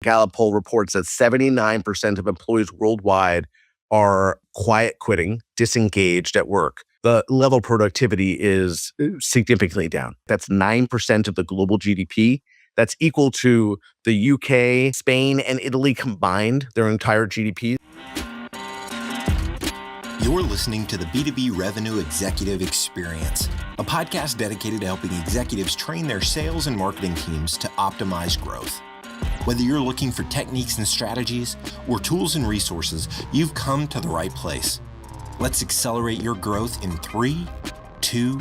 Gallup poll reports that 79% of employees worldwide are quiet quitting, disengaged at work. The level of productivity is significantly down. That's 9% of the global GDP. That's equal to the UK, Spain, and Italy combined, their entire GDP. You're listening to the B2B Revenue Executive Experience, a podcast dedicated to helping executives train their sales and marketing teams to optimize growth. Whether you're looking for techniques and strategies or tools and resources, you've come to the right place. Let's accelerate your growth in 3, 2,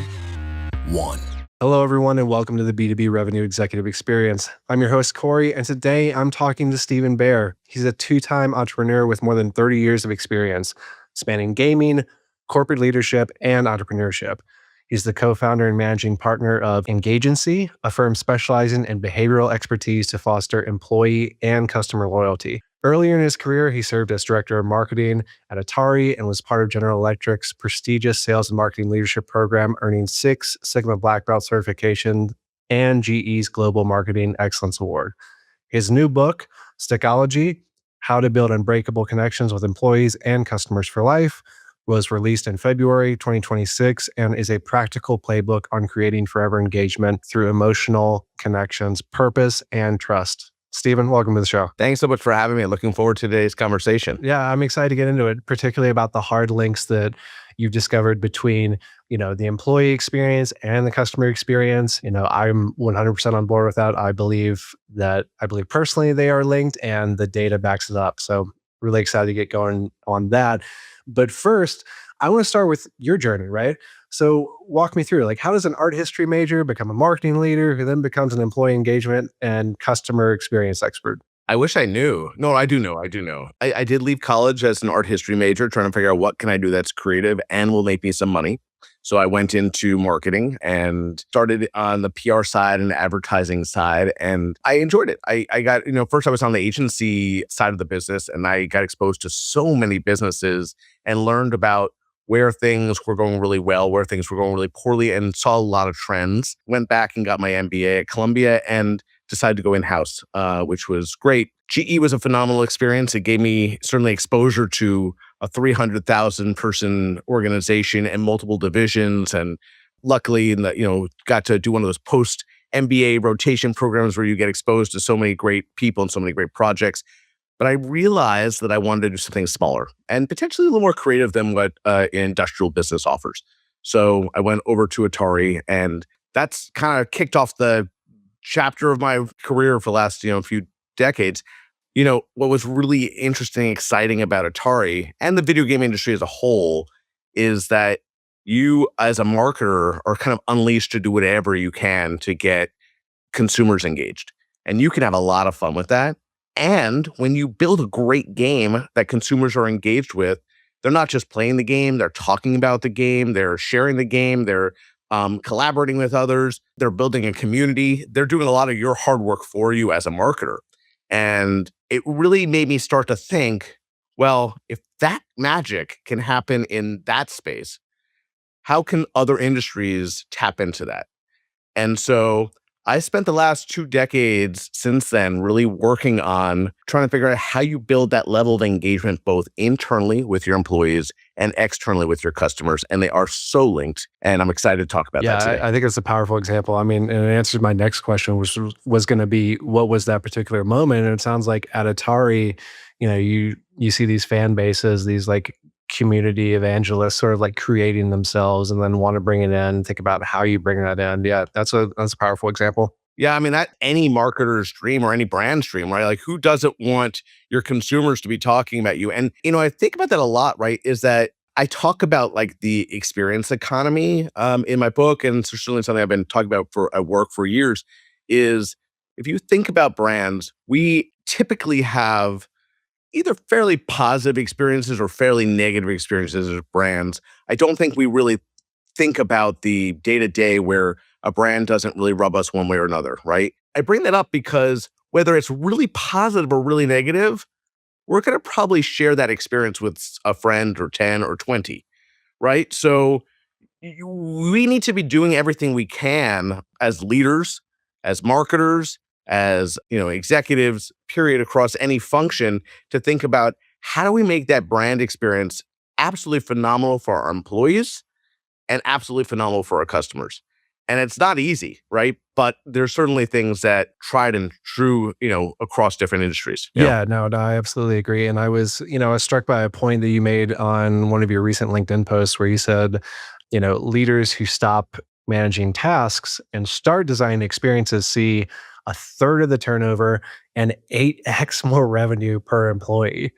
1. Hello, everyone, and welcome to the B2B Revenue Executive Experience. I'm your host, Corey, and today I'm talking to Stephen Bear. He's a two-time entrepreneur with more than 30 years of experience, spanning gaming, corporate leadership, and entrepreneurship. He's the co-founder and managing partner of Engagency, a firm specializing in behavioral expertise to foster employee and customer loyalty. Earlier in his career, he served as director of marketing at Atari and was part of General Electric's prestigious sales and marketing leadership program, earning 6 Sigma Black Belt certifications and GE's Global Marketing Excellence Award. His new book, Stickology: How to Build Unbreakable Connections with Employees and Customers for Life, was released in February 2026 and is a practical playbook on creating forever engagement through emotional connections, purpose, and trust. Stephen, welcome to the show. Thanks so much for having me. Looking forward to today's conversation. Yeah, I'm excited to get into it, particularly about the hard links that you've discovered between, the employee experience and the customer experience. I'm 100% on board with that. I believe personally they are linked and the data backs it up. So really excited to get going on that. But first, I want to start with your journey, right? So walk me through, how does an art history major become a marketing leader who then becomes an employee engagement and customer experience expert? I wish I knew. No, I do know. I did leave college as an art history major, trying to figure out what can I do that's creative and will make me some money. So I went into marketing and started on the PR side and advertising side, and I enjoyed it. I got, first I was on the agency side of the business, and I got exposed to so many businesses and learned about where things were going really well, where things were going really poorly, and saw a lot of trends. Went back and got my MBA at Columbia and decided to go in-house, which was great. GE was a phenomenal experience. It gave me certainly exposure to a 300,000 person organization and multiple divisions. And luckily, got to do one of those post MBA rotation programs where you get exposed to so many great people and so many great projects. But I realized that I wanted to do something smaller and potentially a little more creative than what industrial business offers. So I went over to Atari, and that's kind of kicked off the chapter of my career for the last few decades. What was really interesting, exciting about Atari and the video game industry as a whole is that you as a marketer are kind of unleashed to do whatever you can to get consumers engaged. And you can have a lot of fun with that. And when you build a great game that consumers are engaged with, they're not just playing the game, they're talking about the game, they're sharing the game, they're collaborating with others, they're building a community, they're doing a lot of your hard work for you as a marketer. And it really made me start to think, well, if that magic can happen in that space, how can other industries tap into that? And so I spent the last 2 decades since then really working on trying to figure out how you build that level of engagement both internally with your employees and externally with your customers. And they are so linked. And I'm excited to talk about that today. I think it's a powerful example. I mean, and it answers my next question, which was going to be, what was that particular moment? And it sounds like at Atari, you see these fan bases, these community evangelists sort of creating themselves and then want to bring it in, think about how you bring that in. Yeah, that's a powerful example. Yeah, I mean, that any marketer's dream or any brand's dream, right? Who doesn't want your consumers to be talking about you? And, I think about that a lot, right? Is that I talk about the experience economy in my book, and certainly something I've been talking about at work for years, is if you think about brands, we typically have either fairly positive experiences or fairly negative experiences as brands. I don't think we really think about the day-to-day where a brand doesn't really rub us one way or another, right? I bring that up because whether it's really positive or really negative, we're going to probably share that experience with a friend or 10 or 20, right? So we need to be doing everything we can as leaders, as marketers, as, executives, period, across any function to think about how do we make that brand experience absolutely phenomenal for our employees and absolutely phenomenal for our customers. And it's not easy, right? But there's certainly things that tried and true, across different industries. Yeah, no, I absolutely agree. And I was struck by a point that you made on one of your recent LinkedIn posts where you said, leaders who stop managing tasks and start designing experiences see a third of the turnover and 8x more revenue per employee.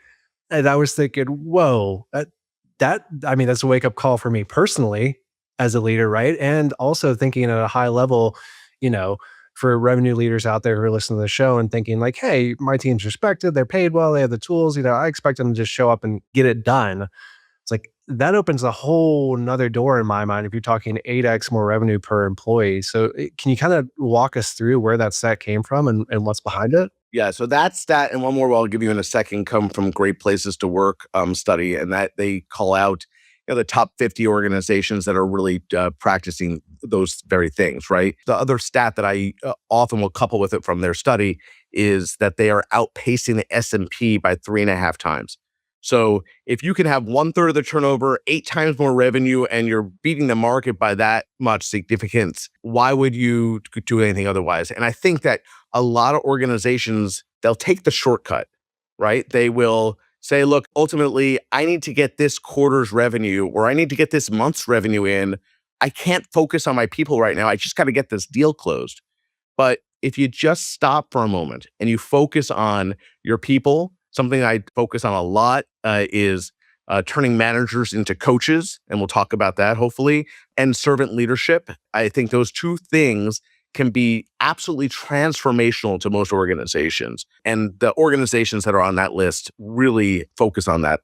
And I was thinking, whoa, I mean, that's a wake up call for me personally as a leader, right? And also thinking at a high level, you know, for revenue leaders out there who are listening to the show and thinking like, hey, my team's respected, they're paid well, they have the tools, I expect them to just show up and get it done. It's like that opens a whole nother door in my mind if you're talking 8x more revenue per employee. So can you kind of walk us through where that stat came from and what's behind it? Yeah, so that stat and one more I'll give you in a second come from Great Places to Work study, and that they call out the top 50 organizations that are really practicing those very things, right? The other stat that I often will couple with it from their study is that they are outpacing the S&P by 3.5 times. So if you can have one third of the turnover, 8 times more revenue, and you're beating the market by that much significance, why would you do anything otherwise? And I think that a lot of organizations, they'll take the shortcut, right? They will say, look, ultimately, I need to get this quarter's revenue or I need to get this month's revenue in. I can't focus on my people right now. I just got to get this deal closed. But if you just stop for a moment and you focus on your people, something I focus on a lot is turning managers into coaches. And we'll talk about that hopefully. And servant leadership. I think those two things can be absolutely transformational to most organizations. And the organizations that are on that list really focus on that,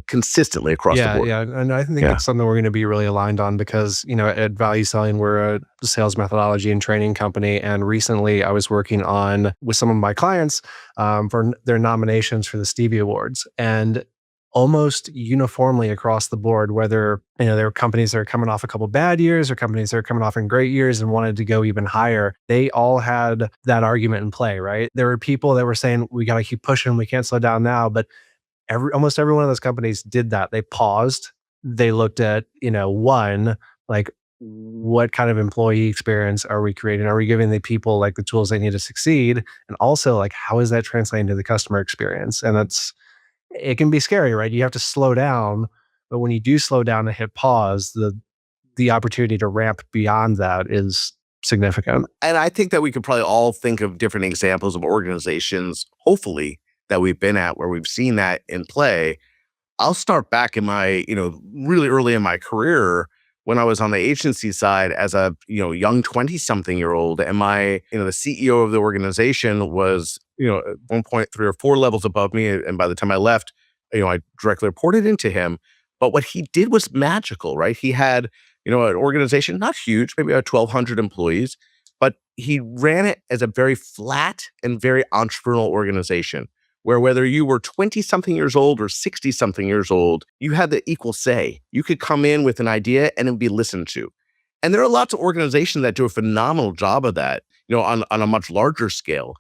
consistently across the Yeah, board. yeah. And I think Yeah. that's something we're going to be really aligned on because, at Value Selling, we're a sales methodology and training company. And recently I was working on with some of my clients for their nominations for the Stevie Awards. And almost uniformly across the board, whether, there are companies that are coming off a couple bad years or companies that are coming off in great years and wanted to go even higher, they all had that argument in play, right? There were people that were saying, we got to keep pushing, we can't slow down now. But almost every one of those companies did that. They paused. They looked at, one, like what kind of employee experience are we creating? Are we giving the people like the tools they need to succeed? And also like, how is that translating to the customer experience? And it can be scary, right? You have to slow down, but when you do slow down and hit pause, the opportunity to ramp beyond that is significant. And I think that we could probably all think of different examples of organizations, hopefully, that we've been at where we've seen that in play. I'll start back in my, really early in my career when I was on the agency side as a, young 20-something-year-old. And the CEO of the organization was, at one point 3 or 4 levels above me. And by the time I left, I directly reported into him. But what he did was magical, right? He had, an organization, not huge, maybe about 1,200 employees, but he ran it as a very flat and very entrepreneurial organization where whether you were 20-something years old or 60-something years old, you had the equal say. You could come in with an idea and it would be listened to. And there are lots of organizations that do a phenomenal job of that, on a much larger scale.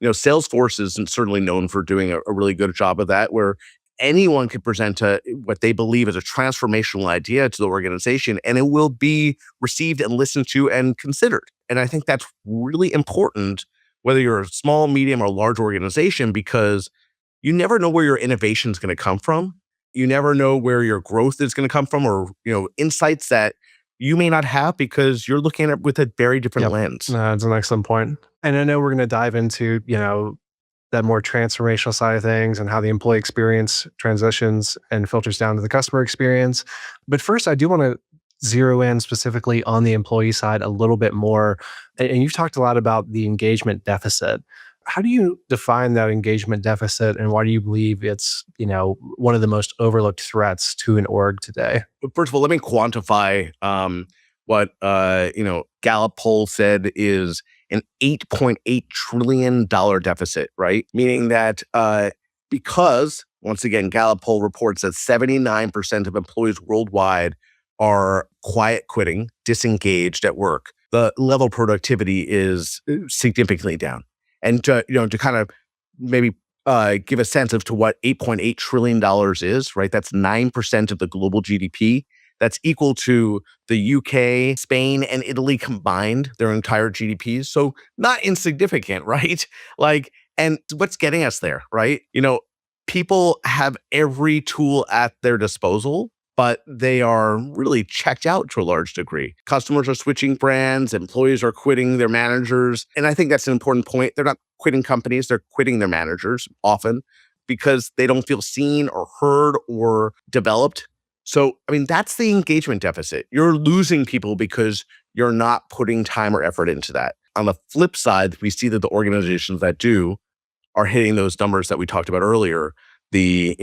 Salesforce is certainly known for doing a really good job of that, where anyone could present what they believe is a transformational idea to the organization, and it will be received and listened to and considered. And I think that's really important, whether you're a small, medium, or large organization, because you never know where your innovation is going to come from. You never know where your growth is going to come from, or insights that you may not have because you're looking at it with a very different Yep. lens. No, that's an excellent point. And I know we're going to dive into, that more transformational side of things and how the employee experience transitions and filters down to the customer experience. But first, I do want to zero in specifically on the employee side a little bit more. And you've talked a lot about the engagement deficit. How do you define that engagement deficit and why do you believe it's, one of the most overlooked threats to an org today? But first of all, let me quantify what Gallup poll said is an $8.8 trillion deficit, right? Meaning that because, once again, Gallup poll reports that 79% of employees worldwide are quiet quitting, disengaged at work. the level of productivity is significantly down. And to kind of maybe give a sense of to what $8.8 trillion is, right? That's 9% of the global GDP. That's equal to the UK, Spain, and Italy combined, their entire GDPs. So not insignificant, right? Like, and what's getting us there, right? People have every tool at their disposal, but they are really checked out to a large degree. Customers are switching brands, employees are quitting their managers. And I think that's an important point. They're not quitting companies, they're quitting their managers often because they don't feel seen or heard or developed. So, I mean, that's the engagement deficit. You're losing people because you're not putting time or effort into that. On the flip side, we see that the organizations that do are hitting those numbers that we talked about earlier. The,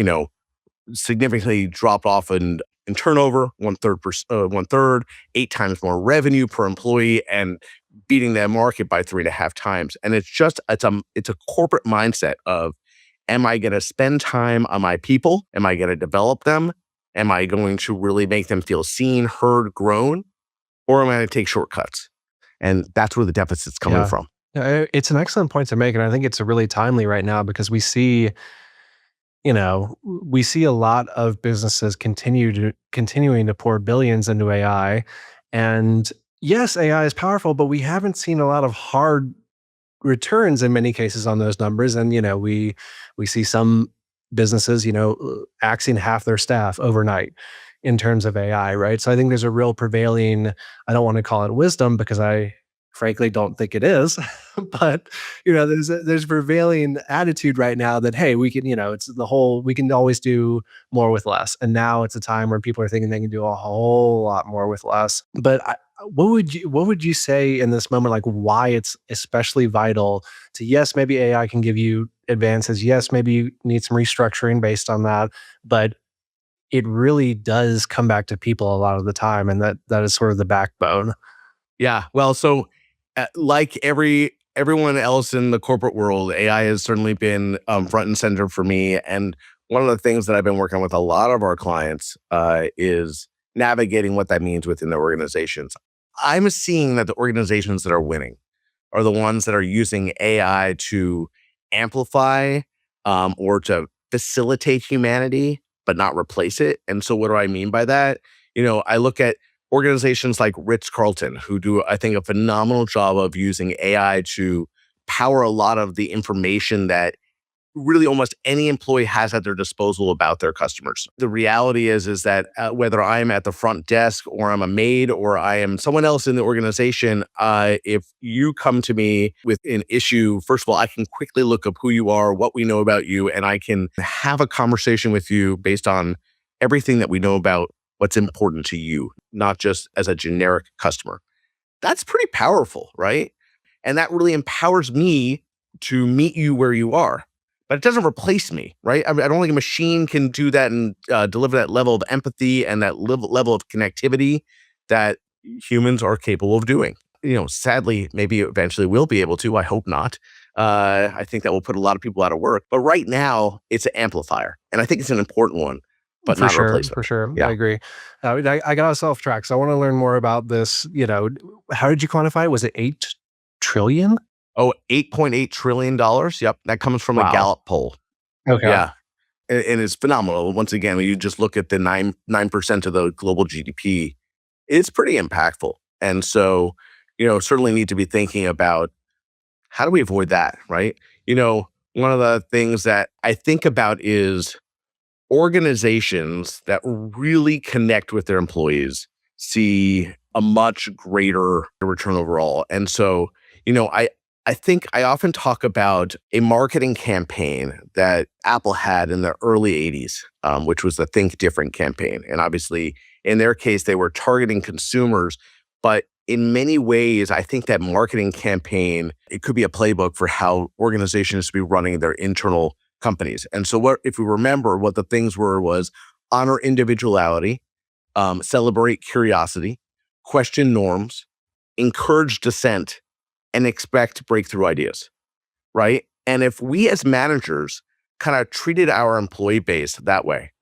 significantly dropped off in turnover, one third, 8 times more revenue per employee, and beating that market by 3.5 times. And it's a corporate mindset of, am I going to spend time on my people? Am I going to develop them? Am I going to really make them feel seen, heard, grown? Or am I going to take shortcuts? And that's where the deficit's coming from. Yeah, it's an excellent point to make. And I think it's really timely right now because we see a lot of businesses continuing to pour billions into AI. And yes, AI is powerful, but we haven't seen a lot of hard returns in many cases on those numbers. And, we see some businesses, axing half their staff overnight in terms of AI, right? So I think there's a real prevailing, I don't want to call it wisdom because I frankly don't think it is, but there's prevailing attitude right now that, hey, we can, it's the whole, we can always do more with less. And now it's a time where people are thinking they can do a whole lot more with less. But what would you say in this moment, like why it's especially vital to, yes, maybe AI can give you advances. Yes, maybe you need some restructuring based on that, but it really does come back to people a lot of the time. And that is sort of the backbone. Yeah. Well, so like everyone else in the corporate world, AI has certainly been front and center for me. And one of the things that I've been working with a lot of our clients is navigating what that means within their organizations. I'm seeing that the organizations that are winning are the ones that are using AI to amplify or to facilitate humanity, but not replace it. And so what do I mean by that? I look at organizations like Ritz-Carlton, who do, I think, a phenomenal job of using AI to power a lot of the information that really almost any employee has at their disposal about their customers. The reality is that whether I'm at the front desk or I'm a maid or I am someone else in the organization, if you come to me with an issue, first of all, I can quickly look up who you are, what we know about you, and I can have a conversation with you based on everything that we know about what's important to you, not just as a generic customer. That's pretty powerful, right? And that really empowers me to meet you where you are. But it doesn't replace me, right? I don't think a machine can do that and deliver that level of empathy and that level of connectivity that humans are capable of doing. Sadly, maybe eventually we'll be able to. I hope not. I think that will put a lot of people out of work. But right now, it's an amplifier. And I think it's an important one, but not a replacement. For sure. Yeah. I agree. I got us off track. So I want to learn more about this. How did you quantify it? Was it 8 trillion? Oh, $8.8 trillion. Yep. That comes from a Gallup poll. Okay. Yeah. And it's phenomenal. Once again, when you just look at the 9% of the global GDP, it's pretty impactful. And so, certainly need to be thinking about how do we avoid that, right? One of the things that I think about is organizations that really connect with their employees see a much greater return overall. And so, I think I often talk about a marketing campaign that Apple had in the early 80s, which was the Think Different campaign. And obviously, in their case, they were targeting consumers. But in many ways, I think that marketing campaign, it could be a playbook for how organizations should be running their internal companies. And so if we remember what the things were was honor individuality, celebrate curiosity, question norms, encourage dissent, and expect breakthrough ideas, right? And if we as managers kind of treated our employee base that way,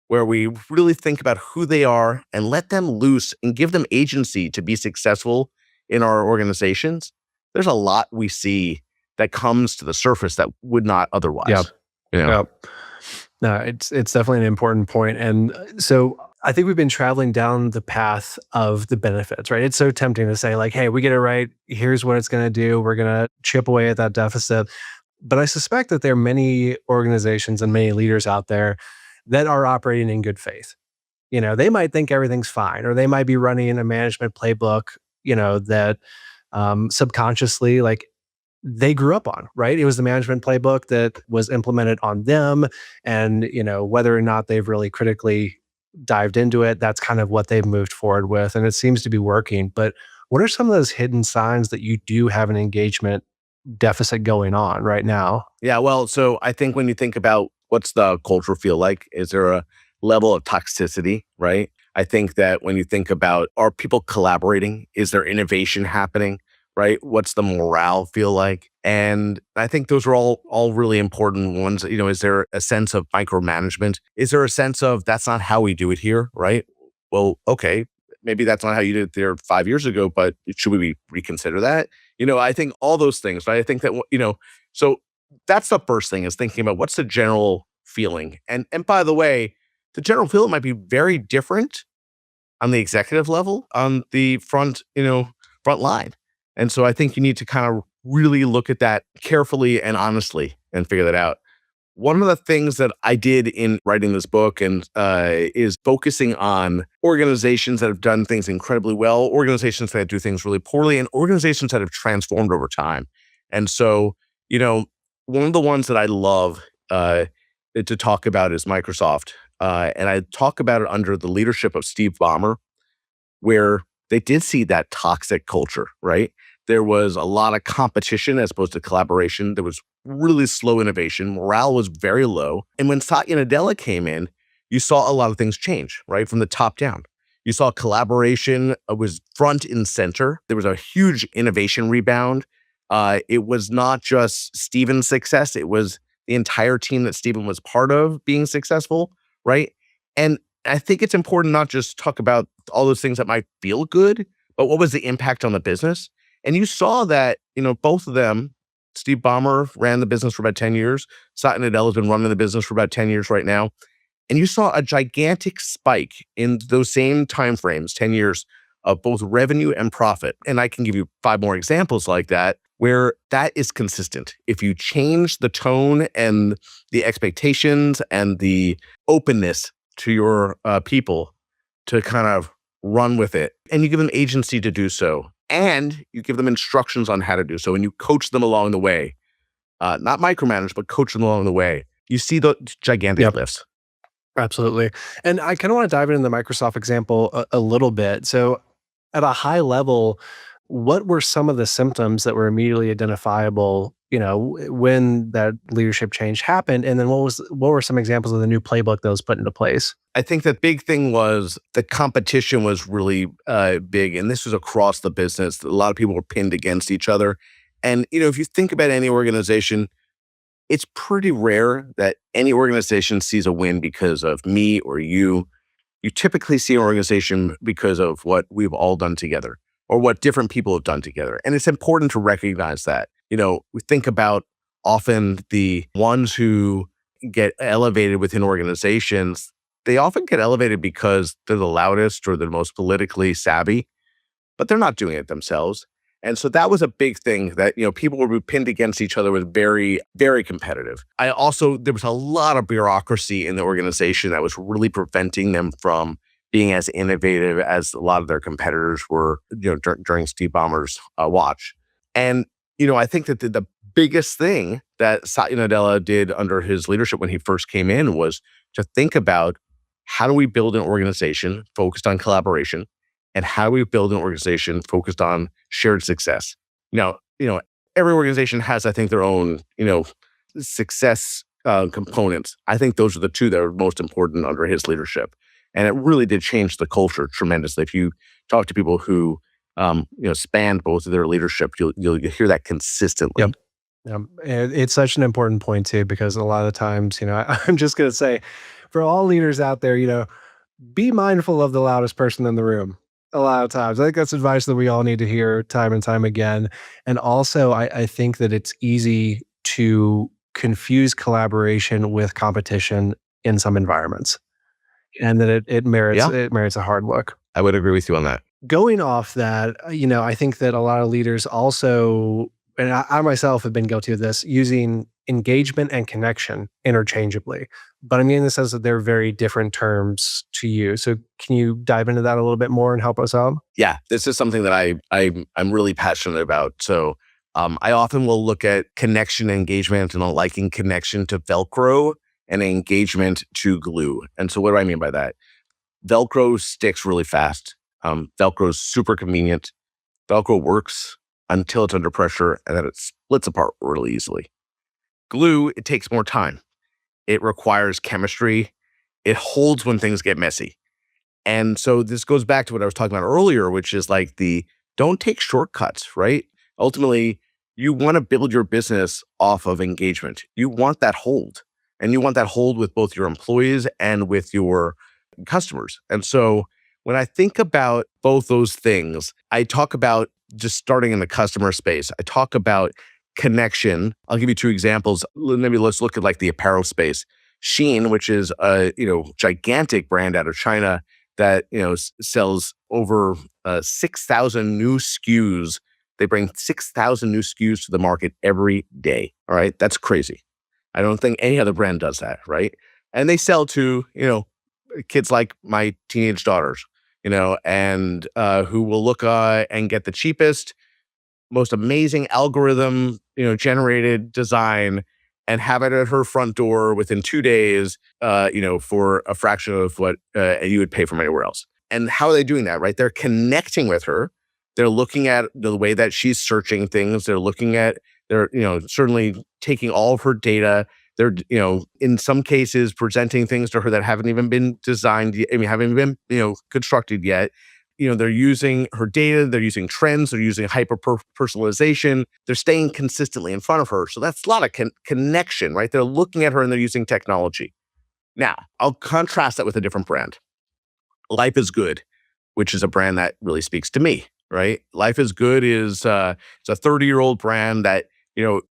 where we really think about who they are and let them loose and give them agency to be successful in our organizations, there's a lot we see that comes to the surface that would not Yeah. otherwise. You know? Yeah. No, it's definitely an important point. And so I think we've been traveling down the path of the benefits, right? It's so tempting to say, like, hey, we get it right. Here's what it's going to do. We're going to chip away at that deficit. But I suspect that there are many organizations and many leaders out there that are operating in good faith. They might think everything's fine, or they might be running a management playbook, that subconsciously, like, they grew up on, right? It was the management playbook that was implemented on them. And, whether or not they've really critically dived into it, that's kind of what they've moved forward with. And it seems to be working. But what are some of those hidden signs that you do have an engagement deficit going on right now? Yeah, well, so I think when you think about what's the culture feel like, is there a level of toxicity, right? I think that when you think about, are people collaborating? Is there innovation happening, right? What's the morale feel like? And I think those are all really important ones. Is there a sense of micromanagement? Is there a sense of that's not how we do it here, right? Well, okay, maybe that's not how you did it there 5 years ago, but should we reconsider that? I think all those things, right? I think that, so that's the first thing, is thinking about what's the general feeling. And by the way, the general feeling might be very different on the executive level, on the front line. And so I think you need to kind of really look at that carefully and honestly and figure that out. One of the things that I did in writing this book and is focusing on organizations that have done things incredibly well, organizations that do things really poorly, and organizations that have transformed over time. And so, one of the ones that I love to talk about is Microsoft. And I talk about it under the leadership of Steve Ballmer, where they did see that toxic culture, right? There was a lot of competition as opposed to collaboration. There was really slow innovation. Morale was very low. And when Satya Nadella came in, you saw a lot of things change, right? From the top down. You saw collaboration was front and center. There was a huge innovation rebound. It was not just Stephen's success. It was the entire team that Stephen was part of being successful, right? And I think it's important not just talk about all those things that might feel good, but what was the impact on the business? And you saw that, both of them, Steve Ballmer ran the business for about 10 years. Satya Nadella has been running the business for about 10 years right now. And you saw a gigantic spike in those same timeframes, 10 years, of both revenue and profit. And I can give you 5 more examples like that, where that is consistent. If you change the tone and the expectations and the openness to your people to kind of run with it, and you give them agency to do so, and you give them instructions on how to do so, and you coach them along the way, not micromanage, but coach them along the way, you see the gigantic lifts. Absolutely. And I kind of want to dive into the Microsoft example a little bit. So, at a high level, what were some of the symptoms that were immediately identifiable, when that leadership change happened? And then what were some examples of the new playbook that was put into place? I think the big thing was the competition was really big, and this was across the business. A lot of people were pinned against each other. And, if you think about any organization, it's pretty rare that any organization sees a win because of me or you. You typically see an organization because of what we've all done together or what different people have done together. And it's important to recognize that. We think about often the ones who get elevated within organizations, they often get elevated because they're the loudest or the most politically savvy, but they're not doing it themselves. And so that was a big thing that, people were pinned against each other, was very, very competitive. There was a lot of bureaucracy in the organization that was really preventing them from being as innovative as a lot of their competitors were, during Steve Ballmer's watch. And, I think that the biggest thing that Satya Nadella did under his leadership when he first came in was to think about, how do we build an organization focused on collaboration? And how do we build an organization focused on shared success? Every organization has, I think, their own, success components. I think those are the two that are most important under his leadership. And it really did change the culture tremendously. If you talk to people who, spanned both of their leadership, you'll hear that consistently. Yep. And it's such an important point too, because a lot of times, I'm just going to say, for all leaders out there, be mindful of the loudest person in the room. A lot of times. I think that's advice that we all need to hear time and time again. And also, I think that it's easy to confuse collaboration with competition in some environments, and that Yeah, it merits a hard look. I would agree with you on that. Going off that, I think that a lot of leaders also, and I myself have been guilty of this, using engagement and connection interchangeably. But I mean, in the sense that they're very different terms to you. So can you dive into that a little bit more and help us out? Yeah, this is something that I'm really passionate about. So I often will look at connection and engagement, and I'll liken connection to Velcro and engagement to glue. And so what do I mean by that? Velcro sticks really fast. Velcro is super convenient. Velcro works until it's under pressure, and then it splits apart really easily. Glue, it takes more time. It requires chemistry. It holds when things get messy. And so this goes back to what I was talking about earlier, which is like the don't take shortcuts, right? Ultimately, you want to build your business off of engagement. You want that hold, and you want that hold with both your employees and with your customers. And so when I think about both those things, I talk about just starting in the customer space. I talk about connection. I'll give you two examples. Maybe let's look at like the apparel space. Shein, which is a gigantic brand out of China that sells over 6,000 new SKUs. They bring 6,000 new SKUs to the market every day. All right, that's crazy. I don't think any other brand does that, right? And they sell to kids like my teenage daughters, and who will look and get the cheapest, most amazing algorithm, generated design, and have it at her front door within 2 days, for a fraction of what you would pay from anywhere else. And how are they doing that, right? They're connecting with her. They're looking at the way that she's searching things. They're certainly taking all of her data. They're, in some cases presenting things to her that haven't even been designed yet, haven't been, constructed yet. They're using her data, they're using trends, they're using hyper personalization, they're staying consistently in front of her. So that's a lot of connection, right? They're looking at her and they're using technology. Now, I'll contrast that with a different brand. Life is Good, which is a brand that really speaks to me, right? Life is Good is it's a 30-year-old brand that,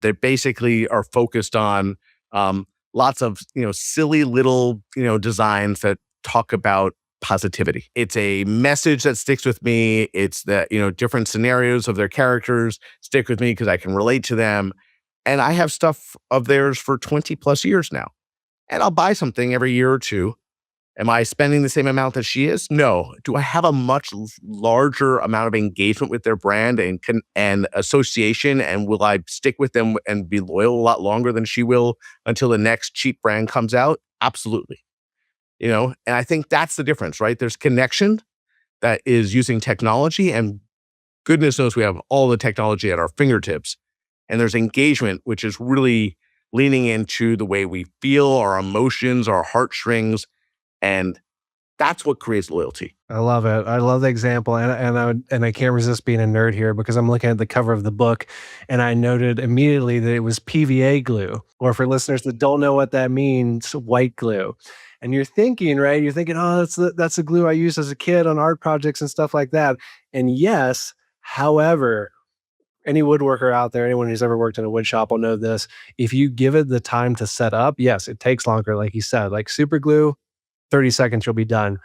they basically are focused on lots of, silly little, designs that talk about positivity. It's a message that sticks with me. It's that, different scenarios of their characters stick with me because I can relate to them. And I have stuff of theirs for 20 plus years now. And I'll buy something every year or two. Am I spending the same amount that she is? No. Do I have a much larger amount of engagement with their brand and association? And will I stick with them and be loyal a lot longer than she will until the next cheap brand comes out? Absolutely. And I think that's the difference, right? There's connection that is using technology, and goodness knows we have all the technology at our fingertips. And there's engagement, which is really leaning into the way we feel, our emotions, our heartstrings, and that's what creates loyalty. I love it. I love the example, and I can't resist being a nerd here because I'm looking at the cover of the book, and I noted immediately that it was PVA glue, or for listeners that don't know what that means, white glue. And you're thinking, right? You're thinking, oh, that's the glue I used as a kid on art projects and stuff like that. And yes, however, any woodworker out there, anyone who's ever worked in a wood shop will know this. If you give it the time to set up, yes, it takes longer, like you said. Like super glue, 30 seconds, you'll be done.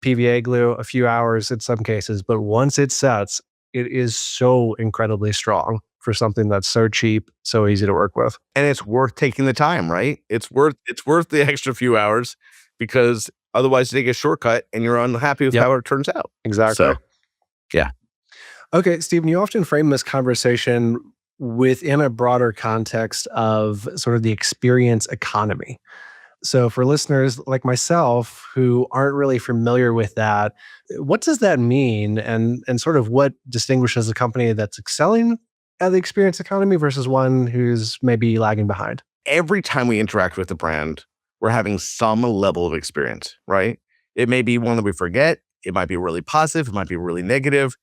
PVA glue, a few hours in some cases. But once it sets, it is so incredibly strong for something that's so cheap, so easy to work with. And it's worth taking the time, right? It's worth the extra few hours, because otherwise you take a shortcut and you're unhappy with how it turns out. Exactly. So, yeah. Okay, Stephen, you often frame this conversation within a broader context of sort of the experience economy. So for listeners like myself who aren't really familiar with that, what does that mean, and sort of what distinguishes a company that's excelling at the experience economy versus one who's maybe lagging behind? Every time we interact with a brand, we're having some level of experience, right? It may be one that we forget. It might be really positive. It might be really negative.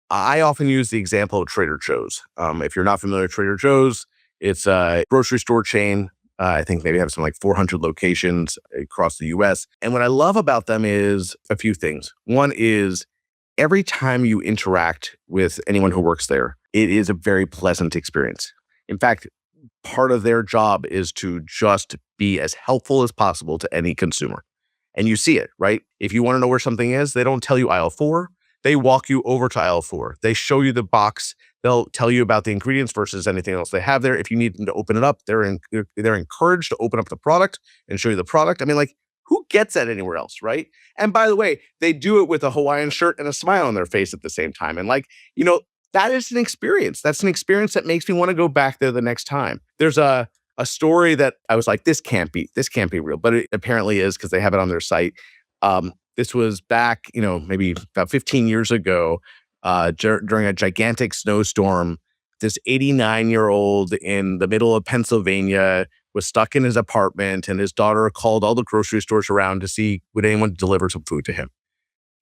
I often use the example of Trader Joe's. If you're not familiar with Trader Joe's, it's a grocery store chain. I think maybe have some like 400 locations across the US. And what I love about them is a few things. One is every time you interact with anyone who works there, it is a very pleasant experience. In fact, part of their job is to just be as helpful as possible to any consumer. And you see it, right? If you want to know where something is, they don't tell you aisle 4. They walk you over to aisle 4. They show you the box. They'll tell you about the ingredients versus anything else they have there. If you need them to open it up, they're encouraged to open up the product and show you the product. I mean, like, who gets that anywhere else, right? And by the way, they do it with a Hawaiian shirt and a smile on their face at the same time. And like, that is an experience. That's an experience that makes me want to go back there the next time. There's a story that I was like, this can't be real, but it apparently is because they have it on their site. This was back, maybe about 15 years ago, during a gigantic snowstorm. This 89-year-old in the middle of Pennsylvania was stuck in his apartment, and his daughter called all the grocery stores around to see would anyone deliver some food to him.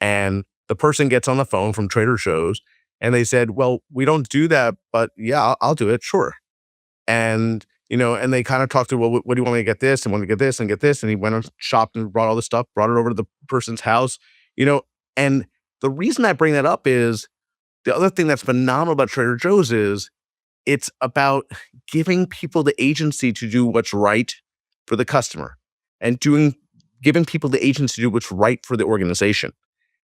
And the person gets on the phone from Trader Joe's, and they said, well, we don't do that, but yeah, I'll do it. Sure. And, and they kind of talked to, well, what do you want me to get this? And want to get this and get this. And he went and shopped and brought all this stuff, brought it over to the person's house, and the reason I bring that up is the other thing that's phenomenal about Trader Joe's is it's about giving people the agency to do what's right for the customer and giving people the agency to do what's right for the organization.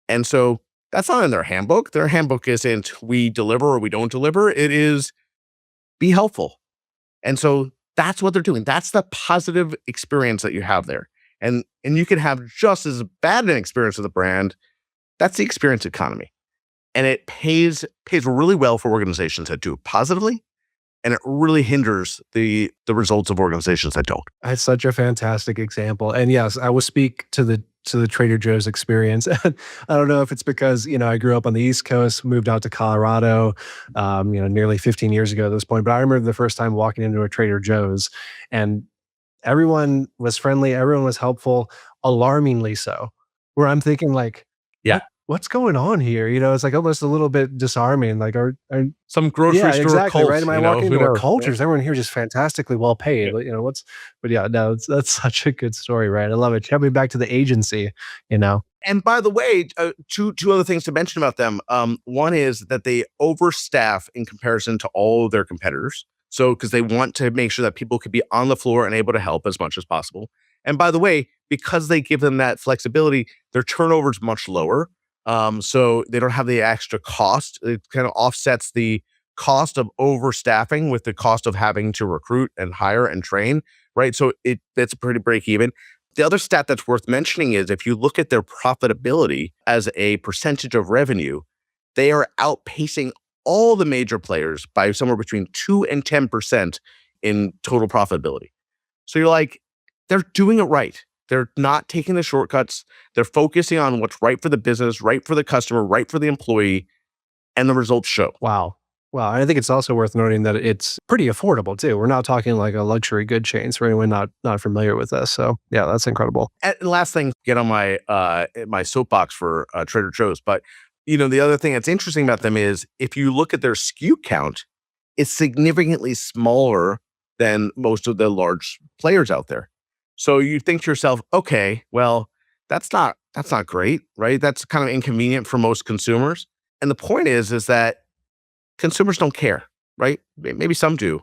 And so that's not in their handbook. Their handbook isn't we deliver or we don't deliver. It is be helpful. And so that's what they're doing. That's the positive experience that you have there. And you can have just as bad an experience with a brand. That's the experience economy. And it pays really well for organizations that do it positively. And it really hinders the results of organizations that don't. That's such a fantastic example. And yes, I will speak to the Trader Joe's experience. I don't know if it's because, I grew up on the East Coast, moved out to Colorado, nearly 15 years ago at this point. But I remember the first time walking into a Trader Joe's and everyone was friendly. Everyone was helpful, alarmingly so, where I'm thinking like, yeah, what's going on here? It's like almost a little bit disarming. Like, are some grocery store exactly, cult, right? Am I walking into a cult? Yeah. Is everyone here just fantastically well paid? Yeah. But yeah, no, that's such a good story, right? I love it. Coming back to the agency, And by the way, two other things to mention about them. One is that they overstaff in comparison to all of their competitors. So, because they want to make sure that people could be on the floor and able to help as much as possible. And by the way, because they give them that flexibility, their turnover is much lower. So they don't have the extra cost. It kind of offsets the cost of overstaffing with the cost of having to recruit and hire and train, right? So it's pretty break even. The other stat that's worth mentioning is if you look at their profitability as a percentage of revenue, they are outpacing all the major players by somewhere between 2 and 10% in total profitability. So you're like, they're doing it right. They're not taking the shortcuts. They're focusing on what's right for the business, right for the customer, right for the employee, and the results show. Wow. And I think it's also worth noting that it's pretty affordable too. We're not talking like a luxury good chains for anyone not familiar with this. So yeah, that's incredible. And last thing, get on my my soapbox for Trader Joe's, but the other thing that's interesting about them is if you look at their SKU count, it's significantly smaller than most of the large players out there. So you think to yourself, okay, well, that's not great, right? That's kind of inconvenient for most consumers. And the point is that consumers don't care, right? Maybe some do,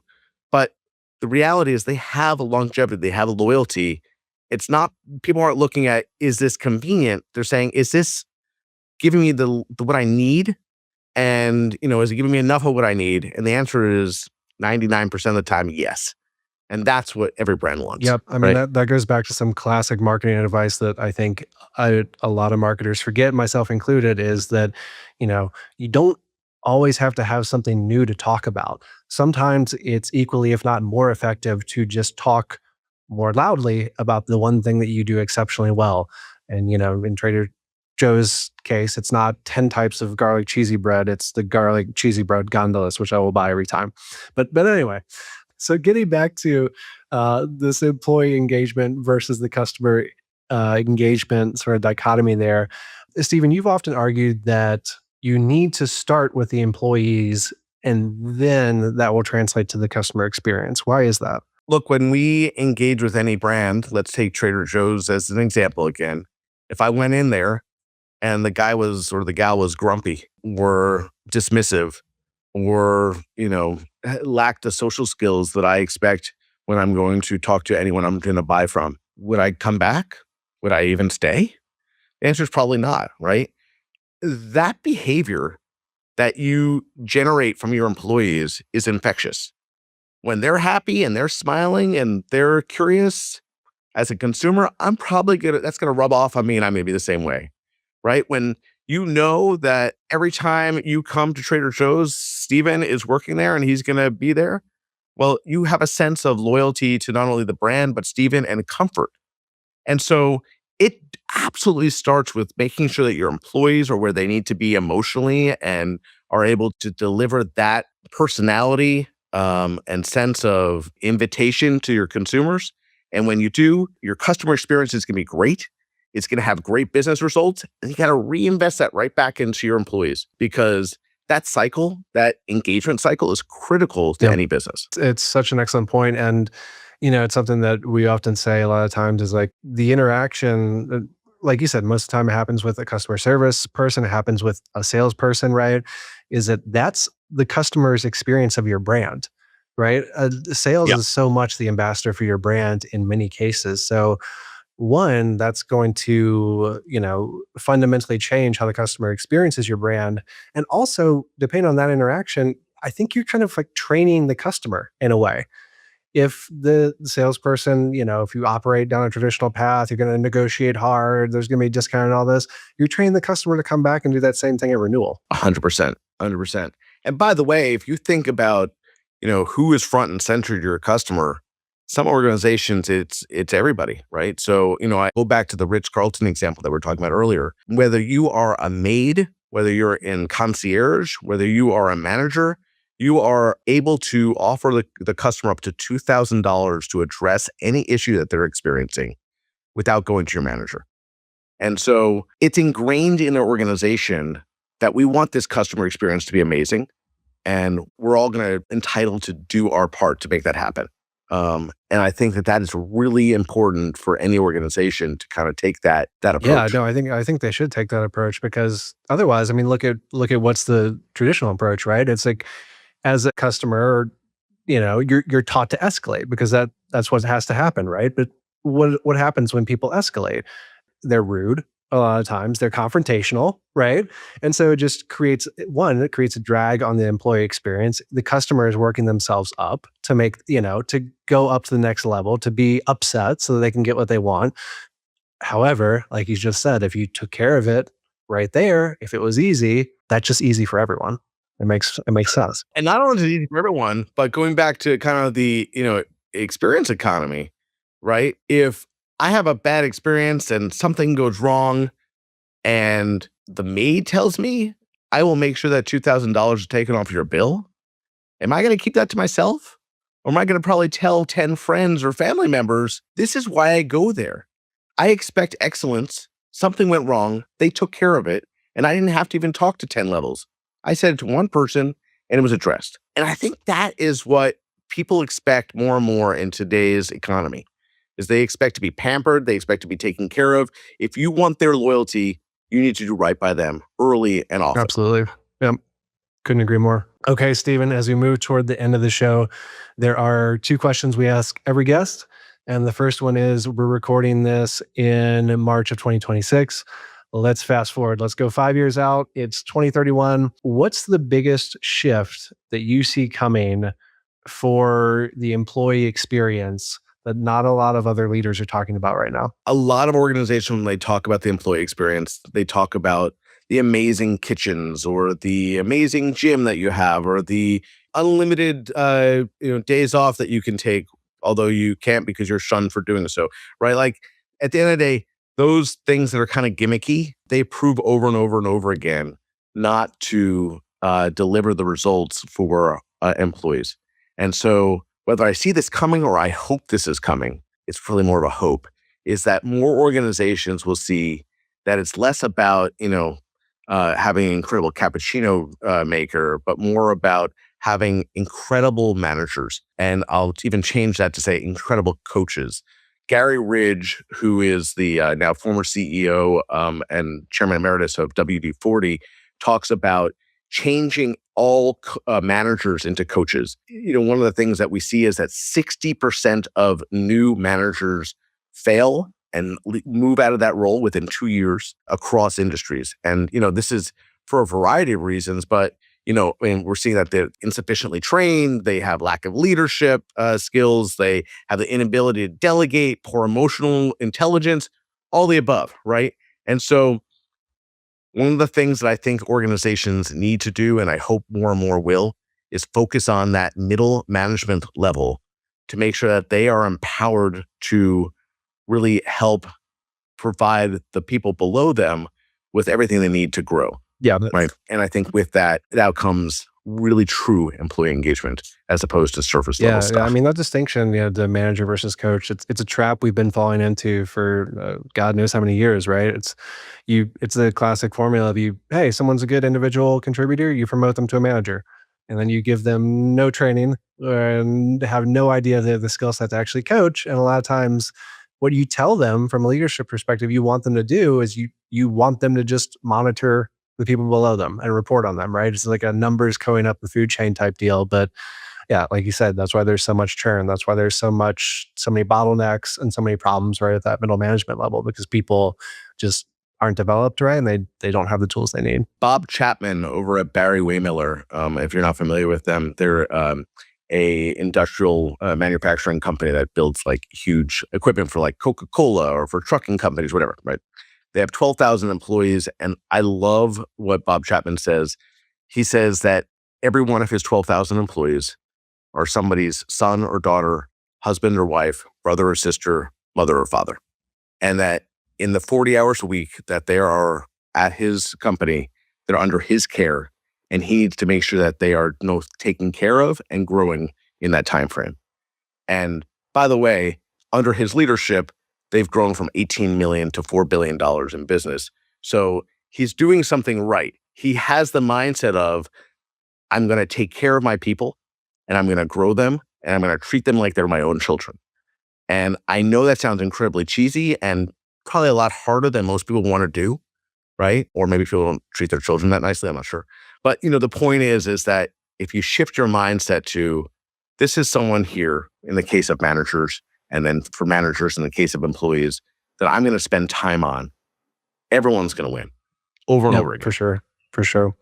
but the reality is they have a longevity, they have a loyalty. It's not, people aren't looking at, is this convenient? They're saying, is this giving me the what I need? And, is it giving me enough of what I need? And the answer is 99% of the time, yes. And that's what every brand wants. Yep. I mean, right? that goes back to some classic marketing advice that I think a lot of marketers forget, myself included, is that, you don't always have to have something new to talk about. Sometimes it's equally, if not more effective, to just talk more loudly about the one thing that you do exceptionally well. And, in Trader Joe's case, it's not 10 types of garlic cheesy bread. It's the garlic cheesy bread gondolas, which I will buy every time. But anyway, so getting back to this employee engagement versus the customer engagement sort of dichotomy there, Stephen, you've often argued that you need to start with the employees and then that will translate to the customer experience. Why is that? Look, when we engage with any brand, let's take Trader Joe's as an example again. If I went in there, and the guy was or the gal was grumpy or dismissive or, lacked the social skills that I expect when I'm going to talk to anyone I'm going to buy from, would I come back? Would I even stay? The answer is probably not, right? That behavior that you generate from your employees is infectious. When they're happy and they're smiling and they're curious as a consumer, that's gonna rub off on me and I'm gonna be the same way, right? When you know that every time you come to Trader Joe's, Steven is working there and he's gonna be there, well, you have a sense of loyalty to not only the brand, but Steven and comfort. And so it absolutely starts with making sure that your employees are where they need to be emotionally and are able to deliver that personality and sense of invitation to your consumers. And when you do, your customer experience is going to be great. It's going to have great business results. And you got to reinvest that right back into your employees because that cycle, that engagement cycle is critical to any business. It's such an excellent point. And, it's something that we often say a lot of times is like the interaction, like you said, most of the time it happens with a customer service person, it happens with a salesperson, right? Is that's the customer's experience of your brand, right? Sales is so much the ambassador for your brand in many cases. So, one, that's going to, fundamentally change how the customer experiences your brand. And also, depending on that interaction, I think you're kind of like training the customer in a way. If the salesperson, if you operate down a traditional path, you're going to negotiate hard, there's going to be discount and all this, you're training the customer to come back and do that same thing at renewal. 100%. 100%. And by the way, if you think about, who is front and center to your customer, some organizations, it's everybody, right? So, I go back to the Ritz-Carlton example that we were talking about earlier. Whether you are a maid, whether you're in concierge, whether you are a manager, you are able to offer the customer up to $2,000 to address any issue that they're experiencing without going to your manager. And so it's ingrained in our organization that we want this customer experience to be amazing. And we're all going to entitled to do our part to make that happen. And I think that is really important for any organization to kind of take that approach. Yeah, no, I think they should take that approach because otherwise, I mean, look at what's the traditional approach, right? It's like as a customer, you're taught to escalate because that's what has to happen, right? But what happens when people escalate? They're rude a lot of times. They're confrontational, right? And so it just creates a drag on the employee experience. The customer is working themselves up to make, to go up to the next level, to be upset so that they can get what they want. However, like you just said, if you took care of it right there, if it was easy, that's just easy for everyone. It makes sense. And not only is it easy for everyone, but going back to kind of the, experience economy, right? If I have a bad experience and something goes wrong and the maid tells me, I will make sure that $2,000 is taken off your bill. Am I going to keep that to myself? Or am I going to probably tell 10 friends or family members, this is why I go there. I expect excellence. Something went wrong. They took care of it. And I didn't have to even talk to 10 levels. I said it to one person and it was addressed. And I think that is what people expect more and more in today's economy, is they expect to be pampered. They expect to be taken care of. If you want their loyalty, you need to do right by them early and often. Absolutely. Yep. Couldn't agree more. Okay, Steven, as we move toward the end of the show, there are 2 questions we ask every guest. And the first one is, we're recording this in March of 2026. Let's fast forward. Let's go 5 years out. It's 2031. What's the biggest shift that you see coming for the employee experience that not a lot of other leaders are talking about right now? A lot of organizations, when they talk about the employee experience, they talk about the amazing kitchens or the amazing gym that you have or the unlimited days off that you can take, although you can't because you're shunned for doing so, right? Like at the end of the day, those things that are kind of gimmicky, they prove over and over and over again not to deliver the results for employees. And so whether I see this coming or I hope this is coming, it's really more of a hope, is that more organizations will see that it's less about, having an incredible cappuccino maker, but more about having incredible managers. And I'll even change that to say incredible coaches, Gary Ridge, who is the now former CEO and chairman emeritus of WD-40, talks about changing all managers into coaches. One of the things that we see is that 60% of new managers fail and move out of that role within 2 years across industries. And, this is for a variety of reasons, but we're seeing that they're insufficiently trained, they have lack of leadership skills, they have the inability to delegate, poor emotional intelligence, all the above, right? And so one of the things that I think organizations need to do, and I hope more and more will, is focus on that middle management level to make sure that they are empowered to really help provide the people below them with everything they need to grow. Yeah. Right. And I think with that, it outcomes really true employee engagement as opposed to surface level stuff. Yeah. I mean, that distinction, the manager versus coach, it's a trap we've been falling into for God knows how many years, right? It's the classic formula of hey, someone's a good individual contributor, you promote them to a manager. And then you give them no training and have no idea they have the skill set to actually coach. And a lot of times what you tell them from a leadership perspective you want them to do is you want them to just monitor the people below them and report on them, right? It's like a numbers going up the food chain type deal. But yeah, like you said, that's why there's so much churn. That's why there's so many bottlenecks and so many problems right at that middle management level, because people just aren't developed right and they don't have the tools they need. Bob Chapman over at Barry Waymiller, if you're not familiar with them, they're a industrial manufacturing company that builds like huge equipment for like Coca-Cola or for trucking companies, whatever, right? They have 12,000 employees, and I love what Bob Chapman says. He says that every one of his 12,000 employees are somebody's son or daughter, husband or wife, brother or sister, mother or father. And that in the 40 hours a week that they are at his company, they're under his care, and he needs to make sure that they are taken care of and growing in that time frame. And by the way, under his leadership, they've grown from 18 million to $4 billion in business. So he's doing something right. He has the mindset of, I'm going to take care of my people and I'm going to grow them and I'm going to treat them like they're my own children. And I know that sounds incredibly cheesy and probably a lot harder than most people want to do, right? Or maybe people don't treat their children that nicely, I'm not sure. But the point is that if you shift your mindset to, this is someone here in the case of managers, and then for managers in the case of employees, that I'm going to spend time on, everyone's going to win over and over again. For sure.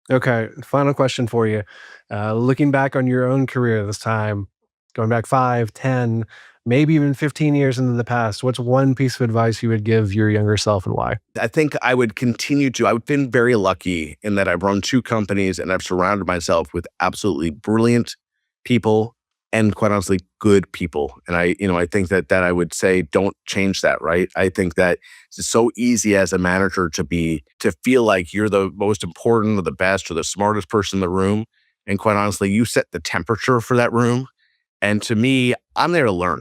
Okay, final question for you. Looking back on your own career this time, going back 5, 10, maybe even 15 years into the past, what's one piece of advice you would give your younger self and why? I think I would I've been very lucky in that I've run 2 companies and I've surrounded myself with absolutely brilliant people and quite honestly, good people. And I think that I would say, don't change that, right? I think that it's so easy as a manager to feel like you're the most important or the best or the smartest person in the room. And quite honestly, you set the temperature for that room. And to me, I'm there to learn.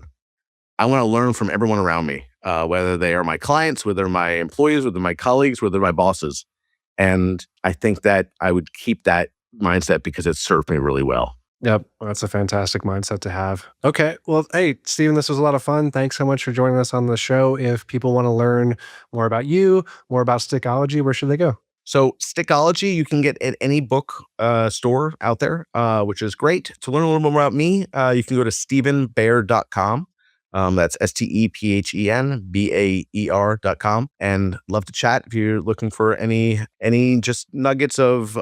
I want to learn from everyone around me, whether they are my clients, whether they're my employees, whether they're my colleagues, whether they're my bosses. And I think that I would keep that mindset because it served me really well. Yep. That's a fantastic mindset to have. Okay. Well, hey, Stephen, this was a lot of fun. Thanks so much for joining us on the show. If people want to learn more about you, more about Stickology, where should they go? So Stickology, you can get at any book store out there, which is great. To learn a little more about me, you can go to stephenbaer.com. That's STEPHENBAER.com. And love to chat if you're looking for any just nuggets of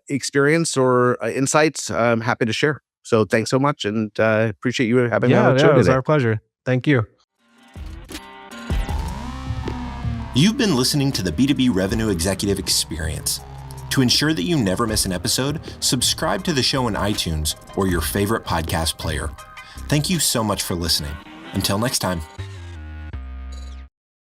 experience or insights. I'm happy to share. So thanks so much, and appreciate you having me on the show today. It was our pleasure. Thank you. You've been listening to the B2B Revenue Executive Experience. To ensure that you never miss an episode, subscribe to the show in iTunes or your favorite podcast player. Thank you so much for listening. Until next time.